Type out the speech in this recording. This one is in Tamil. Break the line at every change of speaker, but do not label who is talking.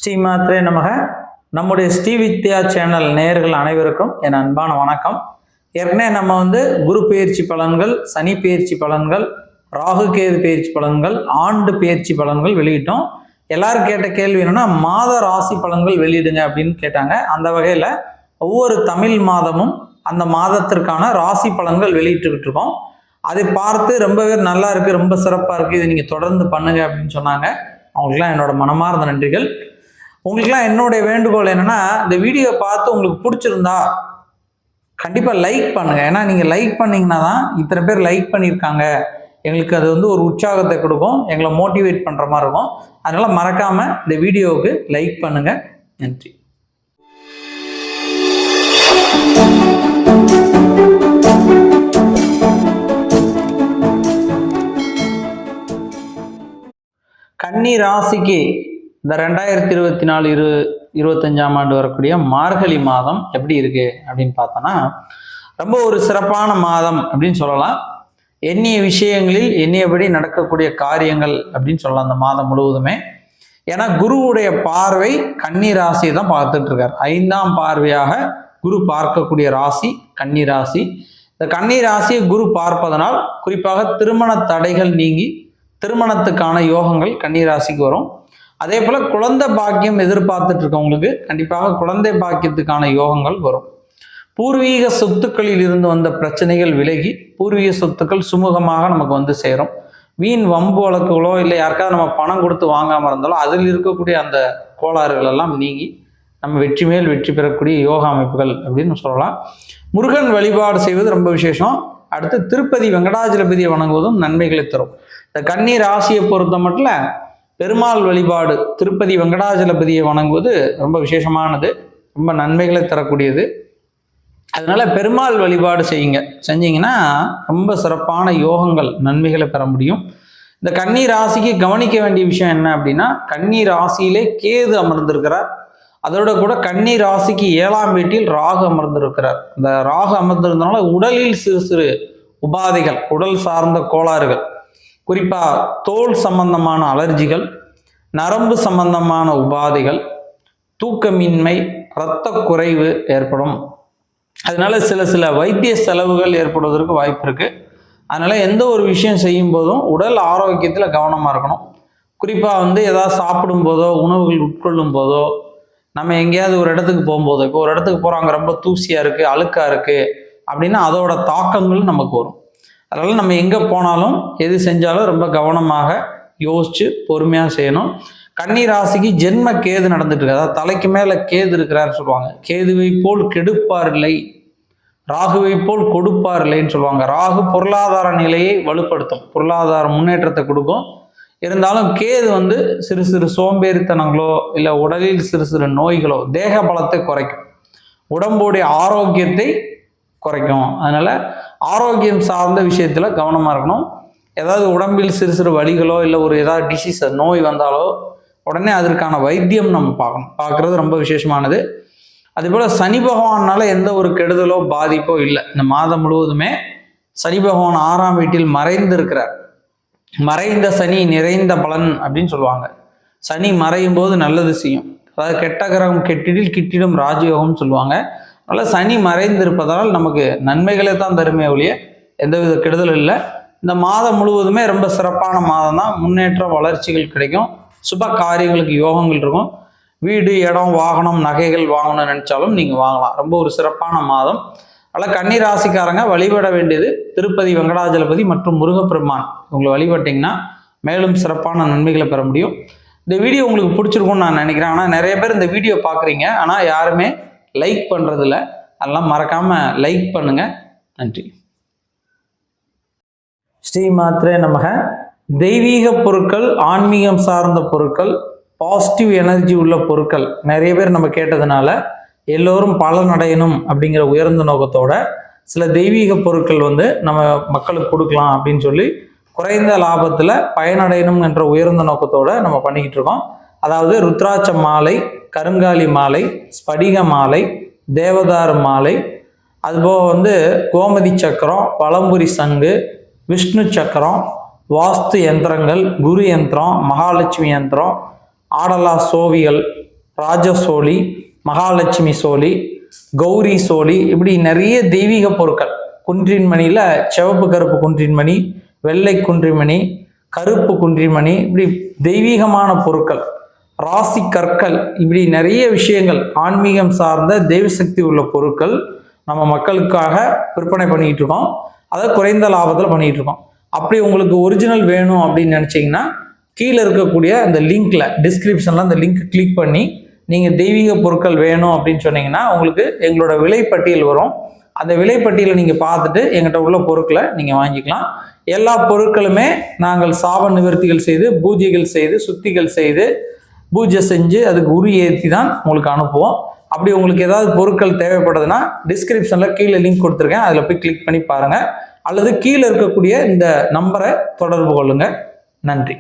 ஸ்ரீமாத்ரே நமக. நம்முடைய ஸ்ரீ வித்யா சேனல் நேயர்கள் அனைவருக்கும் என் அன்பான வணக்கம். ஏற்கனவே நம்ம குரு பெயர்ச்சி பலன்கள், சனி பெயர்ச்சி பலன்கள், ராகு கேது பெயர்ச்சி பலன்கள், ஆண்டு பெயர்ச்சி பலன்கள் வெளியிட்டோம். எல்லாரும் கேட்ட கேள்வி என்னன்னா, மாத ராசி பலன்கள் வெளியிடுங்க அப்படின்னு கேட்டாங்க. அந்த வகையில் ஒவ்வொரு தமிழ் மாதமும் அந்த மாதத்திற்கான ராசி பலன்கள் வெளியிட்டுக்கிட்டு இருக்கோம். அதை பார்த்து ரொம்ப பேர் நல்லா இருக்குது, ரொம்ப சிறப்பாக இருக்குது, இதை நீங்கள் தொடர்ந்து பண்ணுங்க அப்படின்னு சொன்னாங்க. அவங்களுக்குலாம் என்னோட மனமார்ந்த நன்றிகள். உங்களுக்குலாம் என்னுடைய வேண்டுகோள் என்னென்னா, இந்த வீடியோ பார்த்து உங்களுக்கு பிடிச்சிருந்தா கண்டிப்பாக லைக் பண்ணுங்கள். ஏன்னா நீங்கள் லைக் பண்ணிங்கன்னா தான் இத்தனை பேர் லைக் பண்ணியிருக்காங்க, எங்களுக்கு அது ஒரு உற்சாகத்தை கொடுக்கும், எங்களை மோட்டிவேட் பண்ணுற மாதிரி இருக்கும். அதனால் மறக்காமல் இந்த வீடியோவுக்கு லைக் பண்ணுங்கள். நன்றி. கன்னி ராசிக்கு இந்த 2024-25ஆம் ஆண்டு வரக்கூடிய மார்கழி மாதம் எப்படி இருக்கு அப்படின்னு பார்த்தோன்னா, ரொம்ப ஒரு சிறப்பான மாதம் அப்படின்னு சொல்லலாம். எண்ணிய விஷயங்களில் எண்ணியபடி நடக்கக்கூடிய காரியங்கள் அப்படின்னு சொல்லலாம் அந்த மாதம் முழுவதுமே. ஏன்னா குருவுடைய பார்வை கன்னி ராசியை தான் பார்த்துட்டு இருக்கார். 5ஆம் பார்வையாக குரு பார்க்கக்கூடிய ராசி கன்னி ராசி. இந்த கன்னி ராசியை குரு பார்ப்பதனால் குறிப்பாக திருமண தடைகள் நீங்கி திருமணத்துக்கான யோகங்கள் கன்னி ராசிக்கு வரும். அதே போல குழந்தை பாக்கியம் எதிர்பார்த்துட்டு இருக்கவங்களுக்கு கண்டிப்பாக குழந்தை பாக்கியத்துக்கான யோகங்கள் வரும். பூர்வீக சொத்துக்களில் இருந்து வந்த பிரச்சனைகள் விலகி பூர்வீக சொத்துக்கள் சுமூகமாக நமக்கு சேரும். வீண் வம்பு வழக்குகளோ இல்லை யாருக்காவது நம்ம பணம் கொடுத்து வாங்காமல் இருந்தாலும் அதில் இருக்கக்கூடிய அந்த கோளாறுகள் எல்லாம் நீங்கி நம்ம வெற்றி மேல் வெற்றி பெறக்கூடிய யோகா அமைப்புகள் அப்படின்னு சொல்லலாம். முருகன் வழிபாடு செய்வது ரொம்ப விசேஷம். அடுத்து திருப்பதி வெங்கடாஜலபதியை வணங்குவதும் நன்மைகளை தரும். இந்த கன்னி ராசியை பொறுத்த மட்டும் பெருமாள் வழிபாடு, திருப்பதி வெங்கடாஜலபதியை வணங்குவது ரொம்ப விசேஷமானது, ரொம்ப நன்மைகளை தரக்கூடியது. அதனால பெருமாள் வழிபாடு செஞ்சீங்கன்னா ரொம்ப சிறப்பான யோகங்கள் நன்மைகளை பெற முடியும். இந்த கன்னி ராசிக்கு கவனிக்க வேண்டிய விஷயம் என்ன அப்படின்னா, கன்னி ராசியிலே கேது அமர்ந்திருக்கிறார். அதோட கூட கன்னி ராசிக்கு 7ஆம் வீட்டில் ராகு அமர்ந்திருக்கிறார். இந்த ராகு அமர்ந்திருந்தனால உடலில் சிறு சிறு உபாதைகள், உடல் சார்ந்த கோளாறுகள், குறிப்பாக தோல் சம்பந்தமான அலர்ஜிகள், நரம்பு சம்பந்தமான உபாதைகள், தூக்கமின்மை, இரத்த குறைவு ஏற்படும். அதனால சில வைத்திய செலவுகள் ஏற்படுவதற்கு வாய்ப்பு இருக்கு. அதனால எந்த ஒரு விஷயம் செய்யும் போதும் உடல் ஆரோக்கியத்தில் கவனமாக இருக்கணும். குறிப்பாக ஏதாவது சாப்பிடும் போதோ உணவுகள் உட்கொள்ளும் போதோ நம்ம எங்கேயாவது ஒரு இடத்துக்கு போகும்போதோ, இப்போ ஒரு இடத்துக்கு போகிறாங்க ரொம்ப தூசியாக இருக்குது, அழுக்காக இருக்குது அப்படின்னா அதோட தாக்கங்கள் நமக்கு வரும். அதனால் நம்ம எங்கே போனாலும் எது செஞ்சாலும் ரொம்ப கவனமாக யோசித்து பொறுமையாக செய்யணும். கன்னி ராசிக்கு ஜென்ம கேது நடந்துட்டு இருக்கு. அதாவது தலைக்கு மேலே கேது இருக்கிறாருன்னு சொல்லுவாங்க. கேதுவை போல் கெடுப்பார் இல்லை, ராகுவை போல் கொடுப்பார் இல்லைன்னு சொல்லுவாங்க. ராகு பொருளாதார நிலையை வலுப்படுத்தும், பொருளாதார முன்னேற்றத்தை கொடுக்கும். இருந்தாலும் கேது சிறு சிறு சோம்பேறித்தனங்களோ இல்லை உடலில் சிறு சிறு நோய்களோ தேக பலத்தை குறைக்கும், உடம்புடைய ஆரோக்கியத்தை குறைக்கும். அதனால ஆரோக்கியம் சார்ந்த விஷயத்துல கவனமா இருக்கணும். ஏதாவது உடம்பில் சிறு சிறு வலிகளோ இல்லை ஒரு ஏதாவது டிசீஸ் நோய் வந்தாலோ உடனே அதற்கான வைத்தியம் நம்ம பார்க்கறது ரொம்ப விசேஷமானது. அதே போல சனி பகவானால எந்த ஒரு கெடுதலோ பாதிப்போ இல்லை. இந்த மாதம் முழுவதுமே சனி பகவான் 6ஆம் வீட்டில் மறைந்து இருக்கிறார். மறைந்த சனி நிறைந்த பலன் அப்படின்னு சொல்லுவாங்க. சனி மறையும் போது நல்லது செய்யும். அதாவது கெட்ட கிரகம் கெட்டிடில் கிட்டிடும் ராஜயோகம்னு சொல்லுவாங்க. அதனால் சனி மறைந்திருப்பதால் நமக்கு நன்மைகளே தான் தருமே ஒழிய எந்தவித கெடுதலும் இல்லை. இந்த மாதம் முழுவதுமே ரொம்ப சிறப்பான மாதம் தான். முன்னேற்றம், வளர்ச்சிகள் கிடைக்கும், சுப காரியங்களுக்கு யோகங்கள் இருக்கும். வீடு, இடம், வாகனம், நகைகள் வாங்கணும்னு நினைச்சாலும் நீங்கள் வாங்கலாம். ரொம்ப ஒரு சிறப்பான மாதம். அதனால் கன்னி ராசிக்காரங்க வழிபட வேண்டியது திருப்பதி வெங்கடாஜலபதி மற்றும் முருகப்பெருமான். உங்களை வழிபட்டிங்கன்னா மேலும் சிறப்பான நன்மைகளை பெற முடியும். இந்த வீடியோ உங்களுக்கு பிடிச்சிருக்கும்னு நான் நினைக்கிறேன். ஆனால் நிறைய பேர் இந்த வீடியோ பார்க்குறீங்க, ஆனால் யாருமே லைக் பண்ணுறதில்ல. அதெல்லாம் மறக்காமல் லைக் பண்ணுங்க. நன்றி. ஸ்ரீமாத்ரே நமக. தெய்வீக பொருட்கள், ஆன்மீகம் சார்ந்த பொருட்கள், பாசிட்டிவ் எனர்ஜி உள்ள பொருட்கள் நிறைய பேர் நம்ம கேட்டதுனால எல்லோரும் பலன் அடையணும் அப்படிங்கிற உயர்ந்த நோக்கத்தோட சில தெய்வீக பொருட்கள் நம்ம மக்களுக்கு கொடுக்கலாம் அப்படின்னு சொல்லி குறைந்த லாபத்தில் பயனடையணும் என்ற உயர்ந்த நோக்கத்தோட நம்ம பண்ணிக்கிட்டு இருக்கோம். அதாவது ருத்ராட்ச மாலை, கருங்காலி மாலை, ஸ்படிக மாலை, தேவதாரு மாலை, அதுபோக கோமதி சக்கரம், பழம்புரி சங்கு, விஷ்ணு சக்கரம், வாஸ்து யந்திரங்கள், குரு யந்திரம், மகாலட்சுமி யந்திரம், ஆடலா சோவிகள், ராஜசோலி, மகாலட்சுமி சோலி, கௌரி சோலி, இப்படி நிறைய தெய்வீக பொருட்கள். குன்றின் மணியில் சிவப்பு கருப்பு குன்றின் மணி, வெள்ளை குன்றிமணி, கருப்பு குன்றிமணி, இப்படி தெய்வீகமான பொருட்கள், ராசி கற்கள், இப்படி நிறைய விஷயங்கள் ஆன்மீகம் சார்ந்த தெய்வ சக்தி உள்ள பொருட்கள் நம்ம மக்களுக்காக விற்பனை பண்ணிக்கிட்டு இருக்கோம். அதை குறைந்த லாபத்தில் பண்ணிகிட்டு இருக்கோம். அப்படி உங்களுக்கு ஒரிஜினல் வேணும் அப்படின்னு நினச்சிங்கன்னா கீழே இருக்கக்கூடிய அந்த லிங்க்ல டிஸ்கிரிப்ஷனில் அந்த லிங்க் கிளிக் பண்ணி நீங்கள் தெய்வீக பொருட்கள் வேணும் அப்படின்னு சொன்னீங்கன்னா உங்களுக்கு எங்களோட விலைப்பட்டியல் வரும். அந்த விலைப்பட்டியலை நீங்கள் பார்த்துட்டு எங்கிட்ட உள்ள பொருட்களை நீங்கள் வாங்கிக்கலாம். எல்லா பொருட்களுமே நாங்கள் சாப நிவர்த்திகள் செய்து, பூஜைகள் செய்து, சுத்திகள் செய்து, பூஜை செஞ்சு அதுக்கு உரு ஏற்றி தான் உங்களுக்கு அனுப்புவோம். அப்படி உங்களுக்கு ஏதாவது பொருட்கள் தேவைப்படுதுன்னா டிஸ்கிரிப்ஷனில் கீழே லிங்க் கொடுத்துருக்கேன், அதில் போய் கிளிக் பண்ணி பாருங்கள். அல்லது கீழே இருக்கக்கூடிய இந்த நம்பரை தொடர்பு கொள்ளுங்கள். நன்றி.